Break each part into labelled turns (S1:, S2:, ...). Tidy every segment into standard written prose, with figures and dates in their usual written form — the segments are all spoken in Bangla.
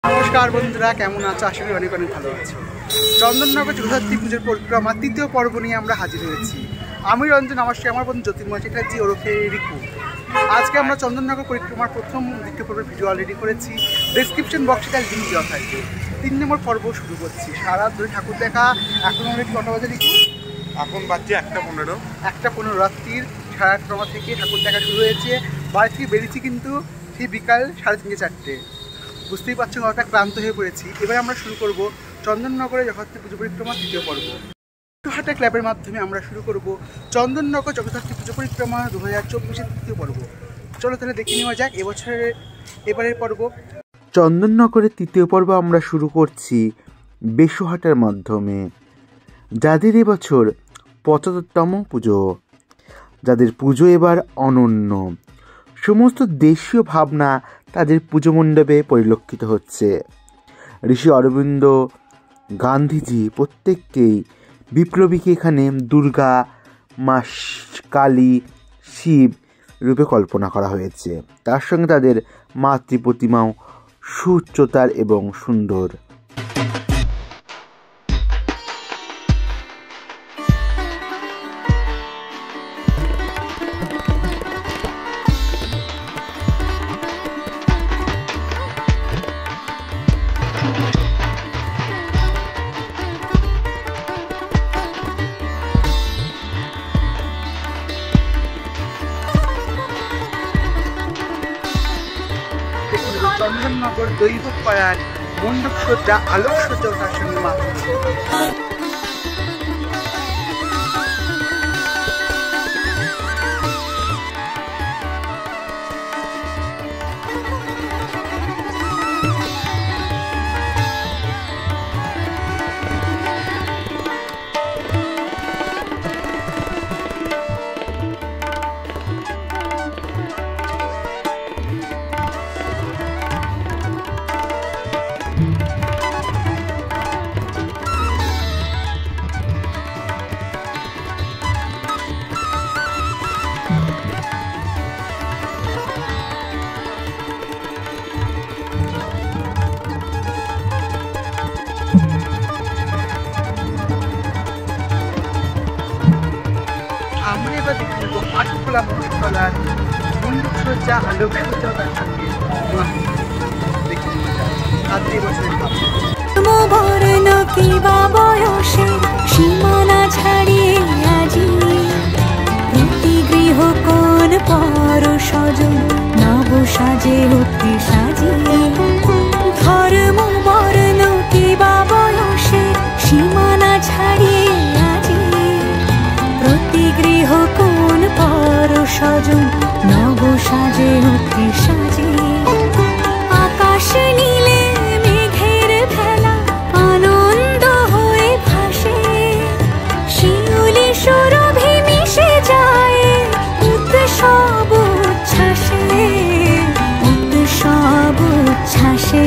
S1: নমস্কার বন্ধুরা, কেমন আছো? আশা করি অনেক অনেক ভালো আছো। চন্দননগর জগদ্ধাত্রী পুজোর পরিক্রমা তৃতীয় পর্ব নিয়ে আমরা হাজির হয়েছি। আমি রঞ্জন, আমার বন্ধু জ্যোতির্ময় চ্যাটার্জি ওরফে রিকু। আজকে আমরা চন্দননগর পরিক্রমার প্রথম দ্বিতীয় পর্বের ভিডিও অলরেডি করেছি। ডেসক্রিপশন বক্সে তার লিঙ্ক দেওয়া থাকবে। 3 নম্বর পর্ব শুরু করছি। সারা ধরে ঠাকুর দেখা। এখন অলরেডি কটা বাজে রিকু?
S2: এখন বাজছে 1:15।
S1: 1:15 রাত্রির 8:30 থেকে ঠাকুর দেখা শুরু হয়েছে। বাড়ি থেকে বেরিয়েছি কিন্তু সেই বিকাল 3:30 4টে। বুঝতেই পারছো কতটা ক্লান্ত হয়ে পড়েছি। এবার আমরা শুরু করব চন্দননগরে জগদ্ধাত্রী পুজো পরিক্রমা তৃতীয় পর্ব। হাটা ক্লাবের মাধ্যমে আমরা শুরু করব চন্দননগর জগদ্ধাত্রী পুজো পরিক্রমা 2024-এর তৃতীয় পর্ব। চলো তাহলে দেখে নেওয়া যাক এবারের পর্ব।
S3: চন্দননগরের তৃতীয় পর্ব আমরা শুরু করছি বেশুহাটার মাধ্যমে। যাদের এবছর 75তম পুজো, যাদের পুজো এবার অনন্য, সমস্ত দেশীয় ভাবনা তাদের পুজো মণ্ডপে পরিলক্ষিত হচ্ছে। ঋষি অরবিন্দ, গান্ধীজি প্রত্যেককেই বিপ্লবীকে এখানে দুর্গা, মা কালী, শিব রূপে কল্পনা করা হয়েছে। তার সঙ্গে তাদের মাতৃ প্রতিমাও সুউচ্চতার এবং সুন্দর।
S1: চন্দননগর দৈব পাড়ার মণ্ডপ সজ্জা, আলোক সজ্জা তার সঙ্গে মাত্র। আমরা এবার দেখে নেব আটখোলা মণ্ডপতলার মণ্ডপ সজ্জা, আলোক সজ্জা তার সঙ্গে দেখে নেওয়া যায়। তাদের এবছরের
S4: বর্ণ কিবা বয়সে সীমানা ছাড়িয়ে আজি প্রতি গৃহ কোন পর স্বজন নব সাজে অতি সাজিয়ে। ধর্ম বর্ণ কিবা বয়সে সীমানা ছাড়িয়ে আজি প্রতি গৃহ কোন পর স্বজন নব সাজে অতি সাজিয়ে। আকাশে নীলে মেঘের ভেলা আনন্দ হয়ে ভাসে, শিউলি সুরভি মিশে যায় উৎসব উচ্ছ্বাসে, উৎসব উচ্ছ্বাসে,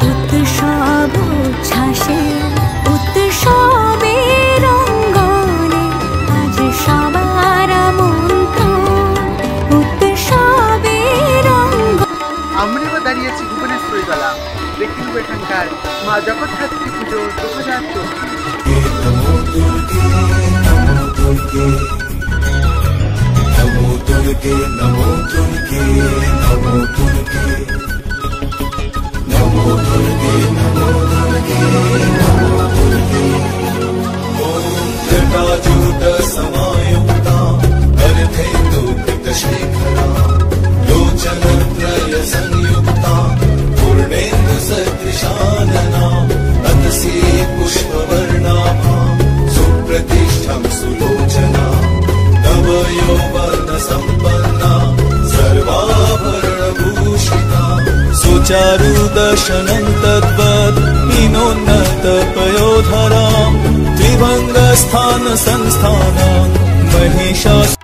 S4: উৎসব উচ্ছ্বাসে। উৎসবের অঙ্গনে আজ সবার আমন্ত্রণ, উৎসবের অঙ্গনে।
S1: আমরা এবার দাঁড়িয়েছি ভুবনেশ্বরী তলা। দেখে নেব এখানকার মা জগদ্ধাত্রী পুজো 2024।
S5: चारुदर्शनं तद्वत् हिनोन्नतपयोधरां त्रिभङ्गस्थानसंस्थानां महिषासुरवधे।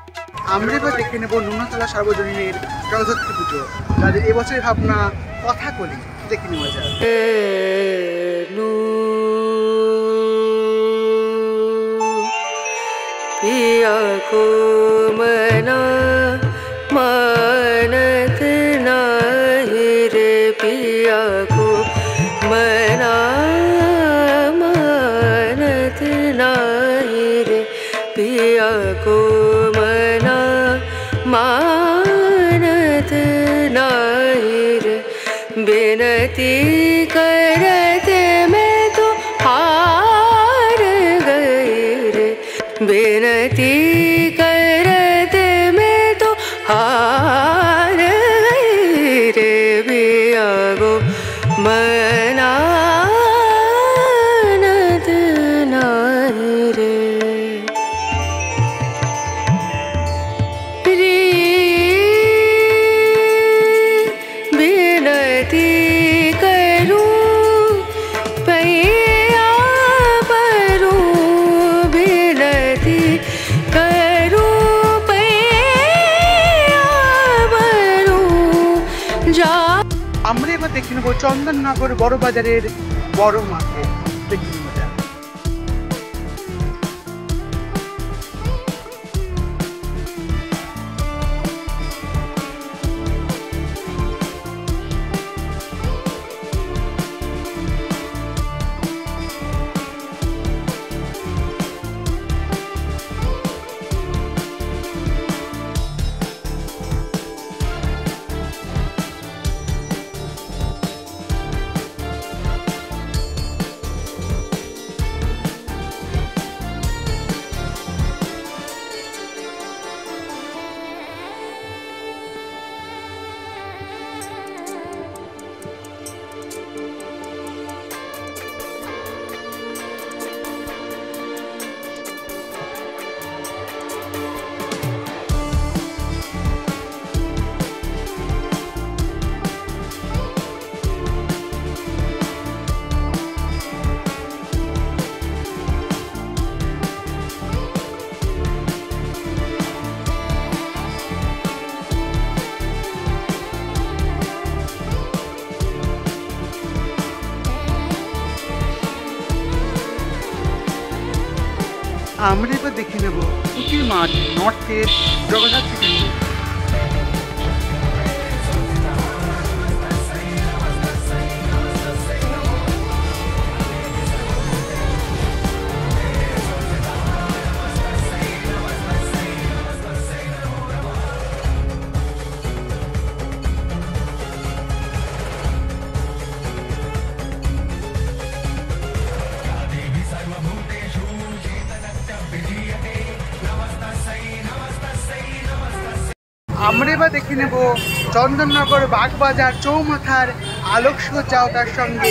S1: আমরা এবার দেখে নেব নুনাতলা সার্বজনীনের জগদ্ধাত্রী পুজো, যাদের এবছরের ভাবনা কথা কলি। দেখে নেওয়া যায়।
S6: मानत नाही रे पिया को मना मानत नाही रे, पिया को मना मानत नाही रे। बिनती करते मैं तो हार गई रे, बिनती करते मैं तो हार गई रे। पिया को मनानत नाही रे। बिनती करूं पैया परूं, बिनती करूं पैया परूं जा।
S1: আমরা এবার দেখে নেবো চন্দননগর বড় বাজারের বড় মাকে, দেখে নেবো যা। আমরা এবার দেখে নেব পুঁটির মাঠ, নর্থের জগন্নাথ থেকে। আমরা এবার দেখে নেব চন্দননগর বাগবাজার চৌমাথার আলোকসজ্জা ও তার সঙ্গে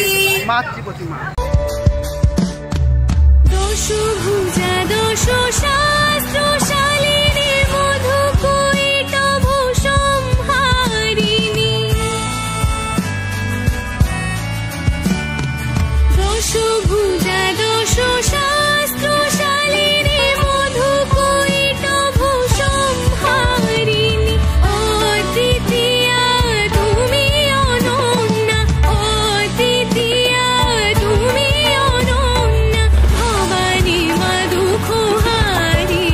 S1: মাতৃ প্রতিমা।
S4: দশভুজা দশ শাস্ত্রশালিনী মধুকৈট ভূসংহারিণী, দশভুজা দশ শাস্ত্রশালিনী মধুকৈট ভূসংহারিণী। অদ্বিতীয়া তুমি অনন্যা, অদ্বিতীয়া তুমি অনন্যা, ভবানী মা দুঃখহারিণী।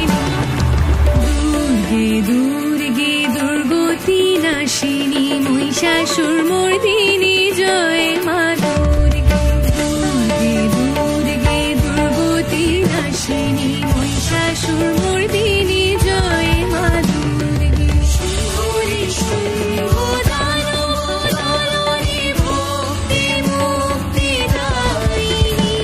S4: দুর্গে দুর্গে দুর্গতি নাশিনী, মহিষাসুর মর্দিনী জয় মা দুর্গে। দুর্গে দুর্গে দুর্গতি নাশিনী, মহিষাসুর মর্দিনী জয় মা দুর্গে। শুম্ভরে শুম্ভ দানব দলনে ভক্তি মুক্তি দায়িনী,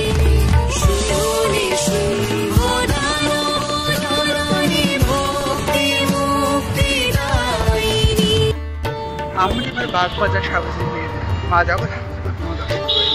S4: শুম্ভরে শুম্ভ দানব দলনে ভক্তি মুক্তি দায়িনী।
S1: আমরা এবার বাগবাজার সার্বজনীনের মা জগন্নাথ প্রতিমা দর্শন করি।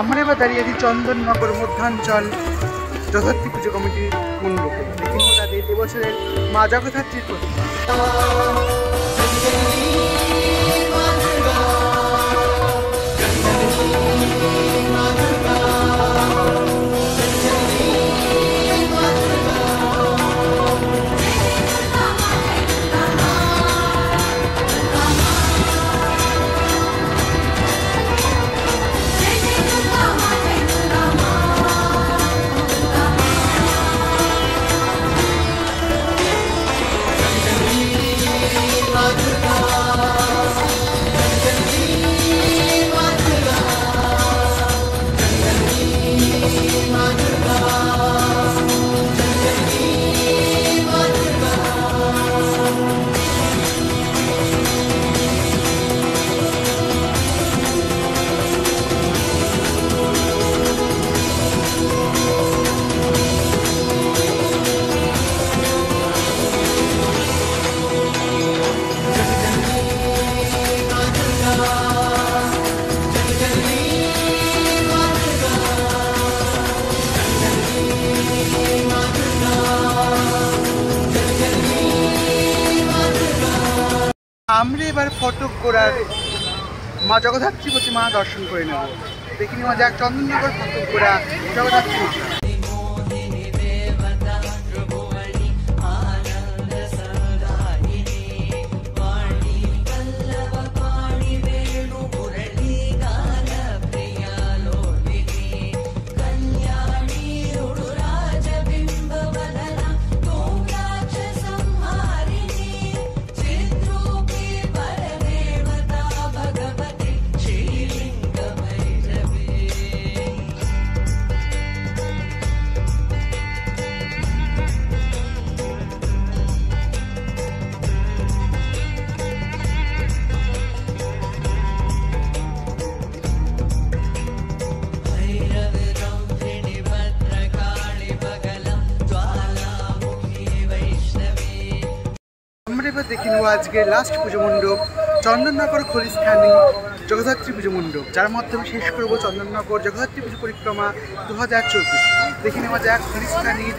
S1: আমরা এবার দাঁড়িয়ে আছি চন্দননগর মধ্যাঞ্চল জগদ্ধাত্রী পুজো কমিটির মণ্ডপে। দেখুন তাদের এবছরের মা জগদ্ধাত্রীর প্রতিমা। আমরা এবার ফটক গোড়ার মা জগদ্ধাত্রী প্রতিমা দর্শন করে নেব। দেখে নেওয়া যাক চন্দননগর ফটক গোড়া জগদ্ধাত্রী প্রতিমা। আমরা এবার দেখে নেব আজকে লাস্ট পুজো মণ্ডপ চন্দননগর খলিস্থানী জগদ্ধাত্রী পুজো মণ্ডপ, যার মাধ্যমে শেষ করব চন্দননগর জগদ্ধাত্রী পুজো পরিক্রমা 2024। দেখে নেওয়া যাক খলিস্থানীর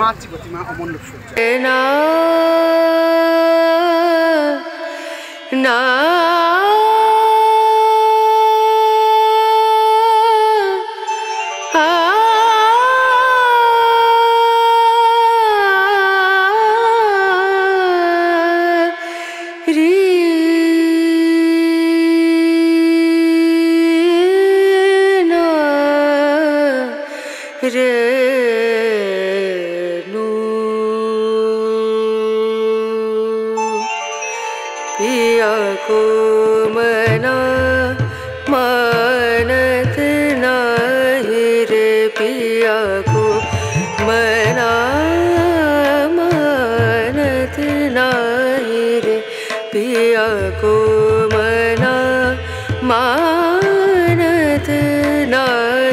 S1: মাতৃ প্রতিমা ও মণ্ডপ সজ্জা।
S6: না রে নু पिया को मना मानत नाही रे, पिया को मना मानत नाही रे, पिया को